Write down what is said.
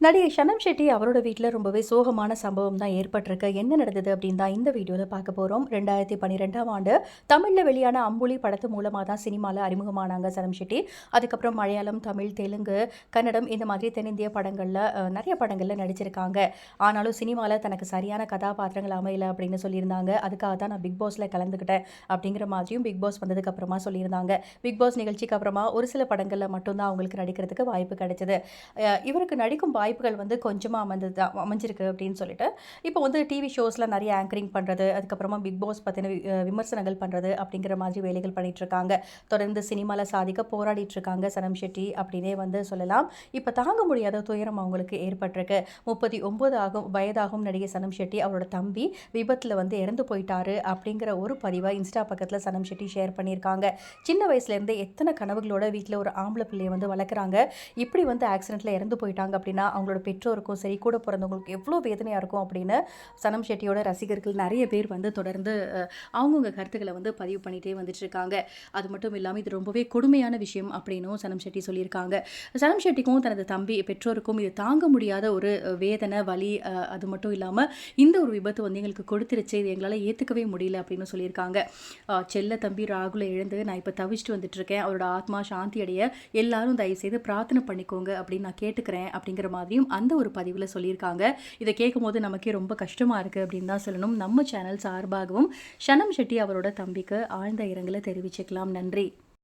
நடிகை ஷனம் ஷெட்டி அவரோட வீட்டில் ரொம்பவே சோகமான சம்பவம் தான் ஏற்பட்டிருக்கு. என்ன நடந்தது அப்படின்னு தான் இந்த வீடியோவில் பார்க்க போகிறோம். 2012ஆம் ஆண்டு தமிழில் வெளியான அம்புலி படத்து மூலமாக தான் சினிமாவில் அறிமுகமானாங்க ஷனம் ஷெட்டி. அதுக்கப்புறம் மலையாளம், தமிழ், தெலுங்கு, கன்னடம் இந்த மாதிரி தென்னிந்திய படங்களில் நிறைய படங்களில் நடிச்சிருக்காங்க. ஆனாலும் சினிமாவில் தனக்கு சரியான கதாபாத்திரங்கள் அமையலை அப்படின்னு சொல்லியிருந்தாங்க. அதுக்காக தான் நான் பிக் பாஸில் கலந்துக்கிட்டேன் அப்படிங்கிற மாதிரியும் பிக் பாஸ் வந்ததுக்கு அப்புறமா சொல்லியிருந்தாங்க. பிக் பாஸ் நிகழ்ச்சிக்கு அப்புறமா ஒரு சில படங்களில் மட்டும்தான் அவங்களுக்கு நடிக்கிறதுக்கு வாய்ப்பு கிடைச்சது. இவருக்கு நடிக்கும் வாய்ப்புகள் வந்து கொஞ்சமாக அமைஞ்சிருக்கு அப்படின்னு சொல்லிட்டு இப்போ வந்து டிவி ஷோஸில் நிறைய ஆங்கரிங் பண்ணுறது, அதுக்கப்புறமா பிக் பாஸ் பற்றின விமர்சனங்கள் பண்ணுறது அப்படிங்கிற மாதிரி வேலைகள் பண்ணிட்டு இருக்காங்க. தொடர்ந்து சினிமாவில் சாதிக்க போராடிட்டு இருக்காங்க ஷனம் ஷெட்டி அப்படின்னே வந்து சொல்லலாம். இப்போ தாங்க முடியாத துயரம் அவங்களுக்கு ஏற்பட்டிருக்கு. 39 வயதாகும் நடிகை ஷனம் ஷெட்டி அவரோட தம்பி விபத்தில் வந்து இறந்து போயிட்டாரு அப்படிங்கிற ஒரு பதிவை இன்ஸ்டா பக்கத்தில் ஷனம் ஷெட்டி ஷேர் பண்ணியிருக்காங்க. சின்ன வயசுலேருந்தே எத்தனை கனவுகளோட வீட்டில் ஒரு ஆம்பளை பிள்ளையை வந்து வளர்க்குறாங்க. இப்படி வந்து ஆக்சிடென்ட்டில் இறந்து போயிட்டாங்க அப்படின்னா அவங்களோட பெற்றோருக்கும் சரி, கூட பிறந்தவங்களுக்கு எவ்வளோ வேதனையாக இருக்கும் அப்படின்னு ஷனம் ஷெட்டியோட ரசிகர்கள் நிறைய பேர் வந்து தொடர்ந்து அவங்கவுங்க கருத்துக்களை வந்து பதிவு பண்ணிகிட்டே வந்துட்டு இருக்காங்க. அது மட்டும் இல்லாமல் இது ரொம்பவே கொடுமையான விஷயம் அப்படின்னும் ஷனம் ஷெட்டி சொல்லியிருக்காங்க. ஷனம் ஷெட்டிக்கும் தனது தம்பி பெற்றோருக்கும் இது தாங்க முடியாத ஒரு வேதனை, வலி. அது மட்டும் இல்லாமல் இந்த ஒரு விபத்து வந்து எங்களுக்கு கொடுத்துருச்சு, இது எங்களால் ஏற்றுக்கவே முடியல அப்படின்னு சொல்லியிருக்காங்க. செல்ல தம்பி ராகுலை இழந்து நான் இப்போ தவிச்சிட்டு வந்துட்டு இருக்கேன். அவரோட ஆத்மா சாந்தி அடைய எல்லாரும் தயவுசெய்து பிரார்த்தனை பண்ணிக்கோங்க அப்படின்னு நான் கேட்டுக்கிறேன் அப்படிங்கிற மாதிரியும் அந்த ஒரு பதிவில் சொல்லியிருக்காங்க. இதை கேட்கும்போது நமக்கே ரொம்ப கஷ்டமாக இருக்குது அப்படின்னு தான் சொல்லணும். நம்ம சேனல் சார்பாகவும் ஷனம் ஷெட்டி அவரோட தம்பிக்கு ஆழ்ந்த இரங்கலை தெரிவிச்சுக்கலாம். நன்றி.